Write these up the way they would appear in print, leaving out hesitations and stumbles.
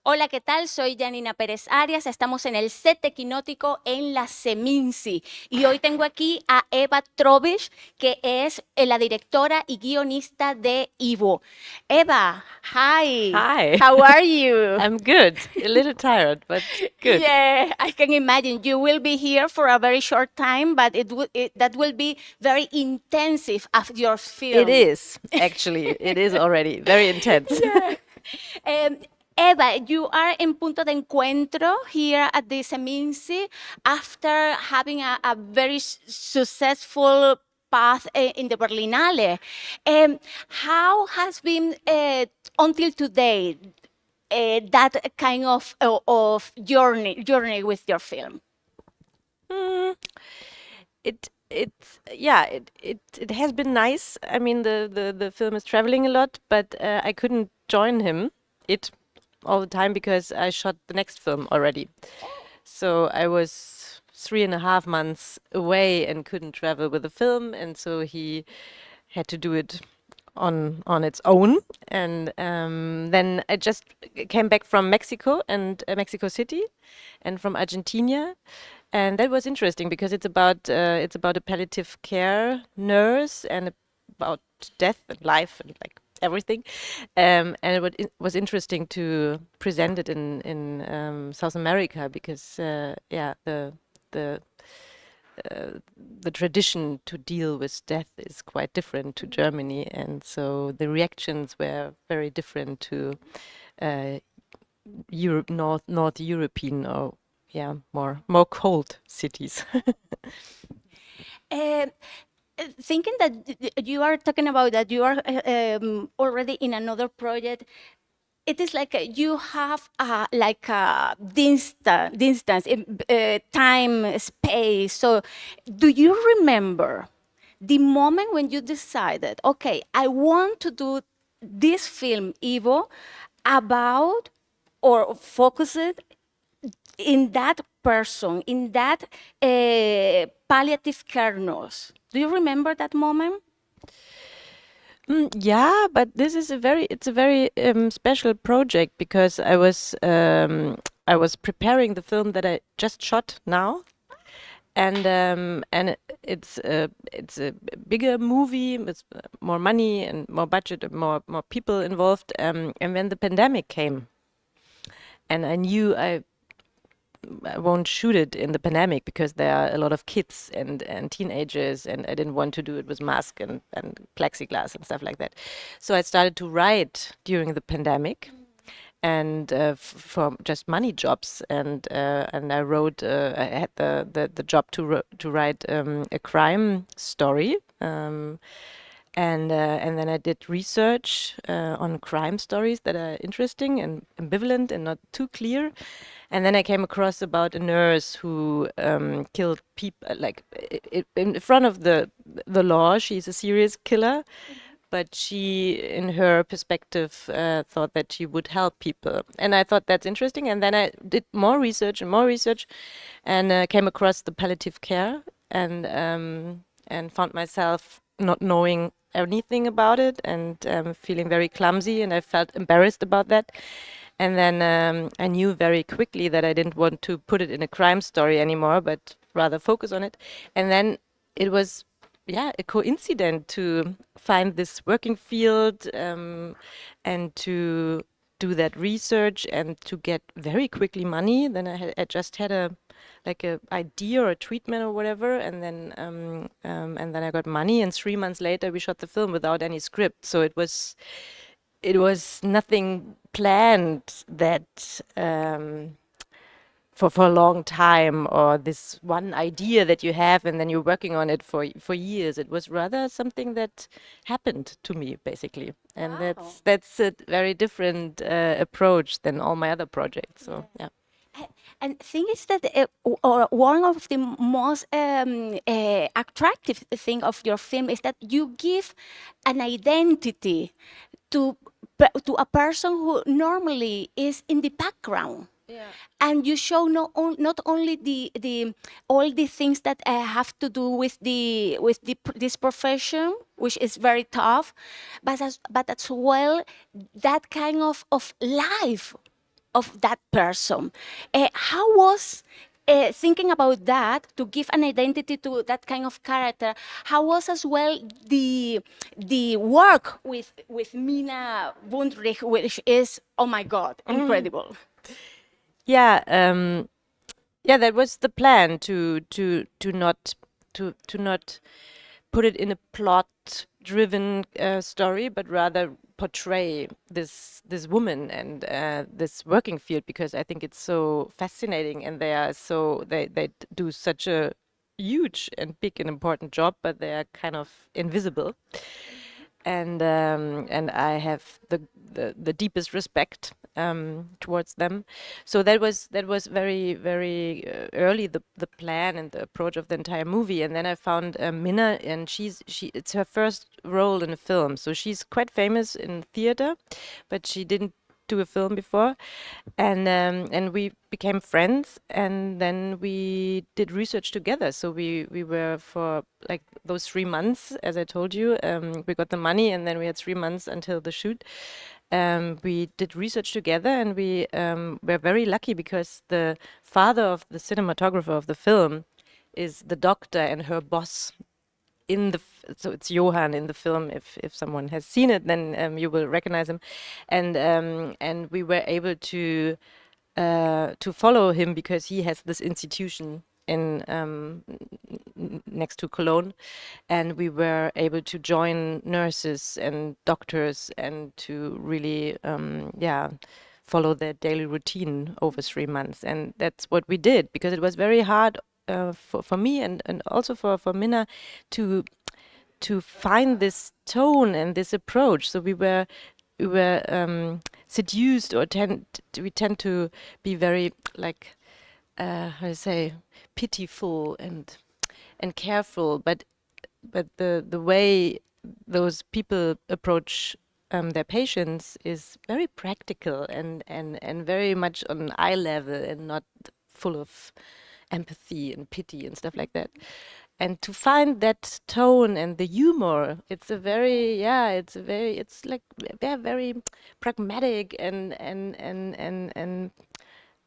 Hola, ¿qué tal? Soy Janina Pérez Arias. Estamos en el set equinótico en la Seminci. Y hoy tengo aquí a Eva Trobisch, que es la directora y guionista de Ivo. Eva, hi. Hi. How are you? I'm good. A little tired, but good. Yeah, I can imagine. You will be here for a very short time, but that will be very intensive of your It film. is, actually. It is already very intense. Yeah. Um, Eva, you are in Punto de Encuentro here at the Seminci after having a very successful path in the Berlinale. How has been until today that kind of journey with your film? Hmm. It has been nice. I mean, the film is traveling a lot, but I couldn't join it all the time because I shot the next film already. So I was 3.5 months away and couldn't travel with the film, and so he had to do it on its own. And then I just came back from Mexico and Mexico City, and from Argentina, and that was interesting because it's about a palliative care nurse and about death and life and like everything. It was interesting to present it in South America because the the tradition to deal with death is quite different to Germany, and so the reactions were very different to uh, Europe, North European, or more cold cities. Um, Thinking that you are talking about that you are already in another project, it is like you have like a distance in time, space. So do you remember the moment when you decided, okay, I want to do this film, Ivo, about or focus it in that person, in that palliative care nurse? Do you remember that moment? Yeah, but this is it's a very special project because I was preparing the film that I just shot now, and it's a bigger movie with more money and more budget and more people involved. And when the pandemic came, and I knew I won't shoot it in the pandemic because there are a lot of kids and teenagers, and I didn't want to do it with mask and plexiglass and stuff like that. So I started to write during the pandemic, and for just money jobs, and I wrote. I had the job to write a crime story. And then I did research on crime stories that are interesting and ambivalent and not too clear. And then I came across about a nurse who killed people, like in front of the law. She's a serial killer, but she, in her perspective, thought that she would help people. And I thought that's interesting. And then I did more research and more research, and came across the palliative care, and found myself not knowing anything about it, and feeling very clumsy, and I felt embarrassed about that. And then I knew very quickly that I didn't want to put it in a crime story anymore, but rather focus on it. And then it was, yeah, a coincidence to find this working field, and to do that research and to get very quickly money. Then I just had a like a idea or a treatment or whatever, and then I got money, and 3 months later we shot the film without any script. So it was nothing planned that for a long time, or this one idea that you have and then you're working on it for years. It was rather something that happened to me basically, and Wow. that's a very different approach than all my other projects. So yeah. And thing is that or one of the most attractive thing of your film is that you give an identity to to a person who normally is in the background. Yeah. And you show not only the all the things that have to do with this profession, which is very tough, but as well that kind of life of that person. How was thinking about that to give an identity to that kind of character? How was as well the work with Mina Wundrich, which is, oh my God, incredible. Yeah, yeah, that was the plan to not put it in a plot-driven story, but rather portray this woman and this working field, because I think it's so fascinating, and they do such a huge and big and important job, but they are kind of invisible. And I have the deepest respect towards them. So that was very early, the plan and the approach of the entire movie. And then I found Minna, and it's her first role in a film, so she's quite famous in theater, but she didn't do a film before, and we became friends, and then we did research together. So we were, for like those 3 months, as I told you, we got the money, and then we had 3 months until the shoot. We did research together, and we were very lucky because the father of the cinematographer of the film is the doctor and her boss in the so it's Johann in the film. If someone has seen it, then you will recognize him, and we were able to follow him because he has this institution in next to Cologne, and we were able to join nurses and doctors and to really follow their daily routine over 3 months. And that's what we did, because it was very hard for me and also for Minna to find this tone and this approach. So we were seduced, or we tend to be very, like, how to say, pitiful and careful, but the way those people approach their patients is very practical and very much on eye level, and not full of empathy and pity and stuff like that. And to find that tone and the humor, it's like they're very pragmatic and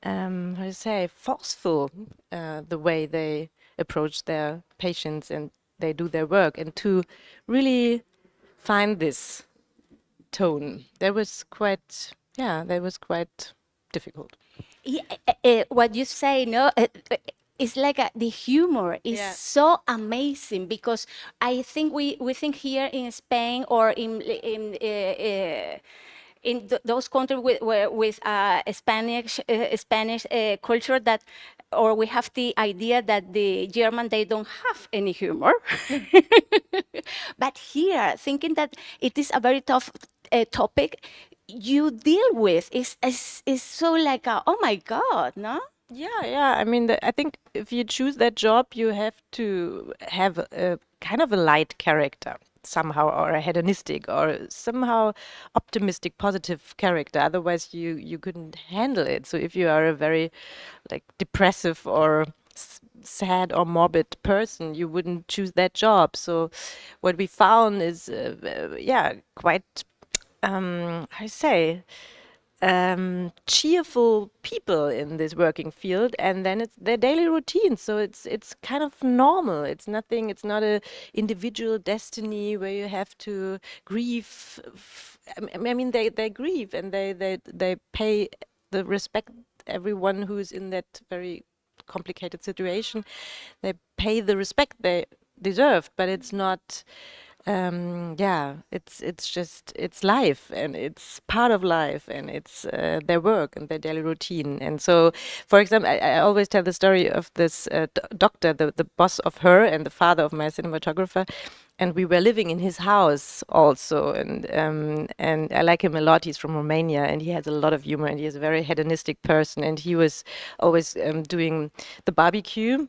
how to say, forceful, the way they approach their patients and they do their work. And to really find this tone, that was quite difficult. Yeah, what you say, no, it's like the humor is Yeah. so amazing, because I think we think here in Spain or in those countries with Spanish culture, that, or we have the idea that the German, they don't have any humor. But here, thinking that it is a very tough topic you deal with, is so like, oh my God, no? Yeah. I mean, I think if you choose that job, you have to have a kind of a light character somehow, or a hedonistic, or somehow optimistic, positive character. Otherwise, you couldn't handle it. So if you are a very, like, depressive or sad or morbid person, you wouldn't choose that job. So what we found is, quite, how to say, cheerful people in this working field, and then it's their daily routine. So it's kind of normal. It's nothing. It's not a individual destiny where you have to grieve. I mean, they grieve, and they pay the respect everyone who's in that very complicated situation. They pay the respect they deserve, but it's not. It's just, it's life, and it's part of life, and it's their work and their daily routine. And so, for example, I always tell the story of this doctor, the boss of her and the father of my cinematographer, and we were living in his house also, and I like him a lot. He's from Romania, and he has a lot of humor, and he is a very hedonistic person, and he was always doing the barbecue.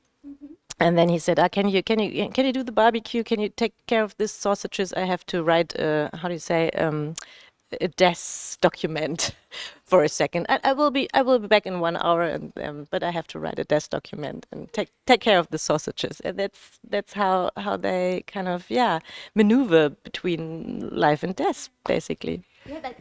And then he said, can you do the barbecue? Can you take care of this sausages? I have to write, how do you say, a desk document for a second. I will be back in 1 hour, and but I have to write a desk document and take care of the sausages. And that's how they kind of maneuver between life and death, basically. Yeah,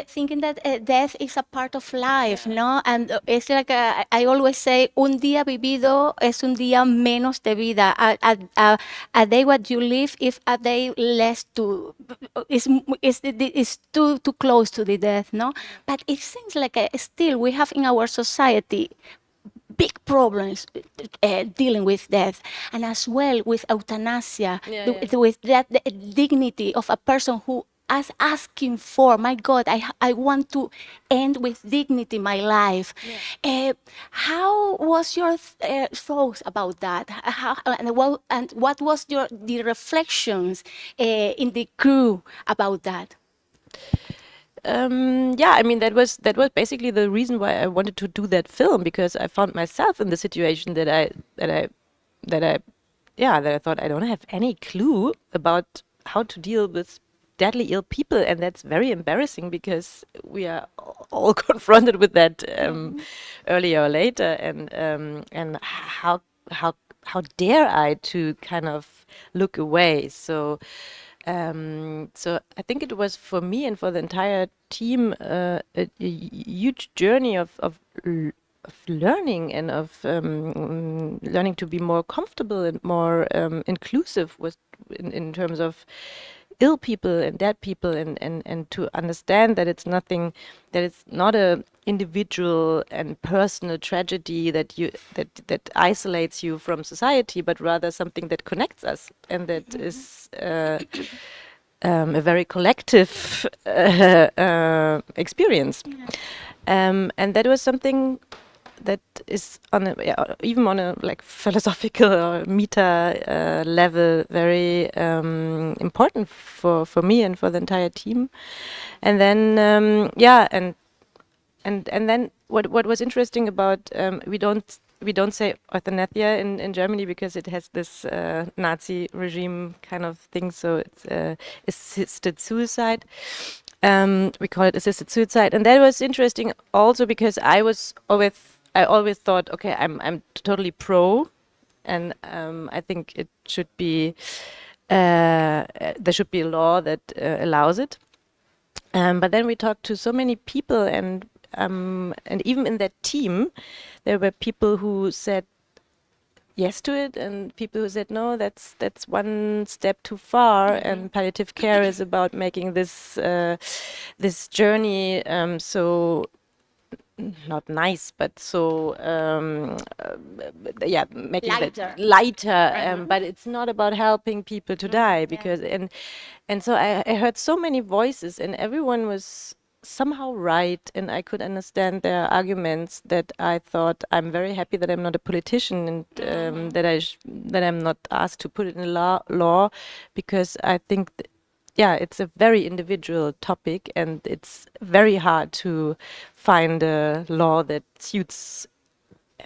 thinking that death is a part of life, no? And it's like I always say, un día vivido es un día menos de vida. A day what you live is a day less to is too close to the death, no? But it seems like still we have in our society big problems dealing with death, and as well with euthanasia, with that the dignity of a person who is asking for, my God, I want to end with dignity my life. How was your thoughts about that? And what was the reflections in the crew about that? Yeah, I mean that was basically the reason why I wanted to do that film, because I found myself in the situation that I thought I don't have any clue about how to deal with deadly ill people, and that's very embarrassing because we are all confronted with that earlier or later, and how dare I to kind of look away? So I think it was for me and for the entire team a huge journey of learning and of learning to be more comfortable and more inclusive with in terms of ill people and dead people, and to understand that it's nothing, that it's not a individual and personal tragedy that isolates you from society, but rather something that connects us, and that is a very collective experience. And that was something that is on a, yeah, even on a like philosophical or meta level, very important for me and for the entire team. And then and then what was interesting about we don't say euthanasia in Germany because it has this Nazi regime kind of thing, so it's assisted suicide. We call it assisted suicide, and that was interesting also because I always thought, okay, I'm totally pro, and I think it should be there should be a law that allows it. But then we talked to so many people, and even in that team, there were people who said yes to it, and people who said no, that's one step too far. And palliative care is about making this this journey so not nice, but so yeah, making Lighter. that lighter. But it's not about helping people to die, because and so I heard so many voices, and everyone was somehow right, and I could understand their arguments. That I thought, I'm very happy that I'm not a politician, and that I'm not asked to put it in law, because I think yeah, it's a very individual topic, and it's very hard to find a law that suits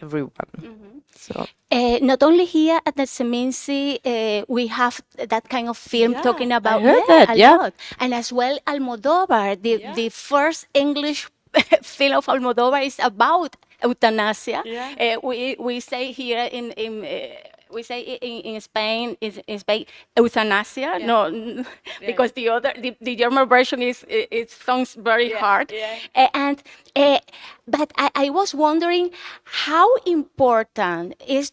everyone. So Not only here at the Seminci, we have that kind of film Yeah, talking I about heard that, a yeah. lot, and as well Almodovar. The first English film of Almodovar is about euthanasia. Yeah. We say here we say in Spain in Spain euthanasia, no, because the German version it sounds very hard. And but I was wondering how important is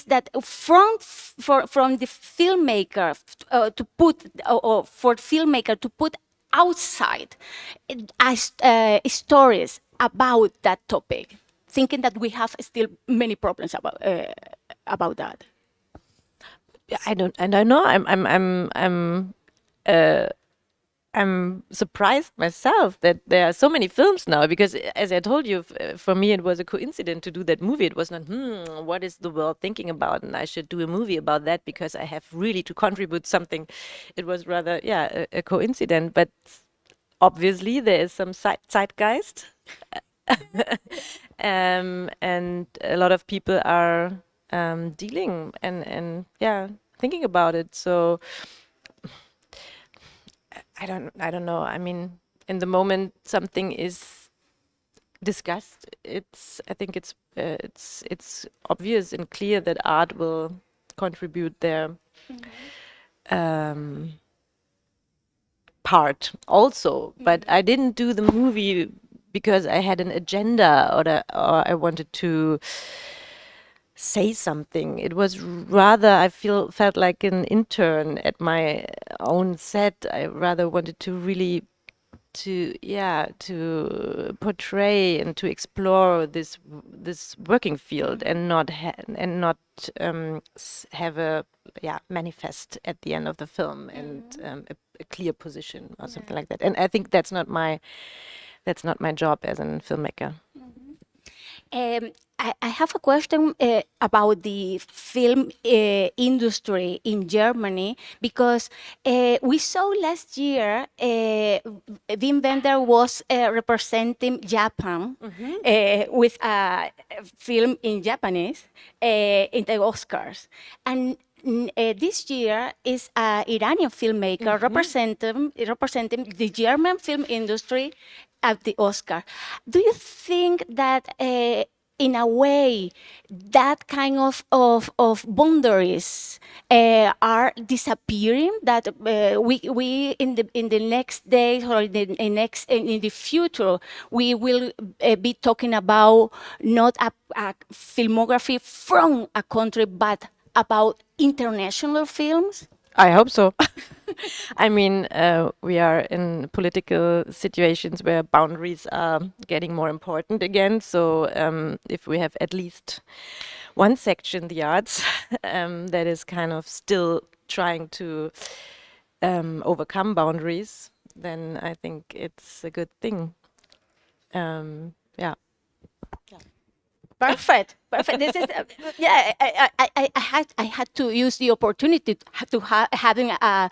that from the filmmaker to put or for filmmaker to put outside stories about that topic, thinking that we have still many problems about that. I don't know. I'm surprised myself that there are so many films now, because as I told you, for me it was a coincidence to do that movie. It was not, what is the world thinking about, and I should do a movie about that because I have really to contribute something. It was rather, yeah, a coincidence, but obviously there is some zeitgeist. And a lot of people are dealing and yeah, thinking about it. So I don't know. I mean, in the moment something is discussed, I think it's obvious and clear that art will contribute their part also, but I didn't do the movie because I had an agenda or I wanted to say something. It was rather I felt like an intern at my own set. I rather wanted to really to portray and to explore this working field and not have a manifest at the end of the film and a clear position or something like that. And I think that's not my job as a filmmaker. I have a question about the film industry in Germany, because we saw last year Wim Wenders was representing Japan with a film in Japanese in the Oscars. And this year is an Iranian filmmaker representing the German film industry at the Oscar. Do you think that in a way that kind of boundaries are disappearing, that we in the next days or in the future we will be talking about not a filmography from a country but about international films? I hope so. I mean, we are in political situations where boundaries are getting more important again. So if we have at least one section, the arts, that is kind of still trying to overcome boundaries, then I think it's a good thing. Yeah. Perfect. This is I had to use the opportunity to having a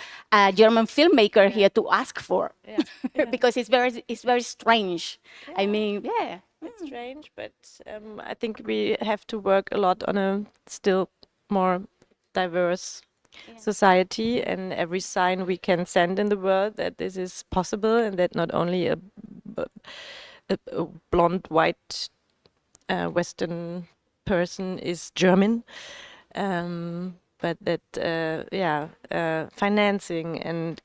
German filmmaker here to ask for, because it's very strange. I mean, it's strange, but I think we have to work a lot on a still more diverse society, and every sign we can send in the world that this is possible and that not only a blonde, white Western person is German, but that financing and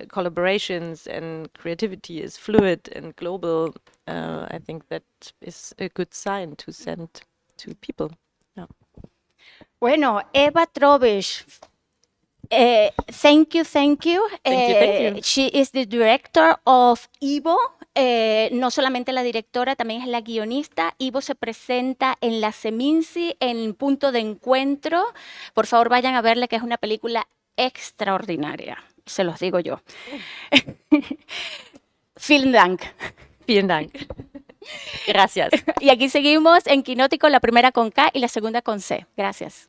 collaborations and creativity is fluid and global. I think that is a good sign to send to people. Yeah. Bueno, Eva Trobisch, thank you. Thank you. She is the director of Ivo. No solamente la directora, también es la guionista. Ivo se presenta en la Seminci, en Punto de Encuentro. Por favor, vayan a verla, que es una película extraordinaria. Se los digo yo. Vielen Dank. Vielen Dank. Gracias. Y aquí seguimos en Quinótico, la primera con K y la segunda con C. Gracias.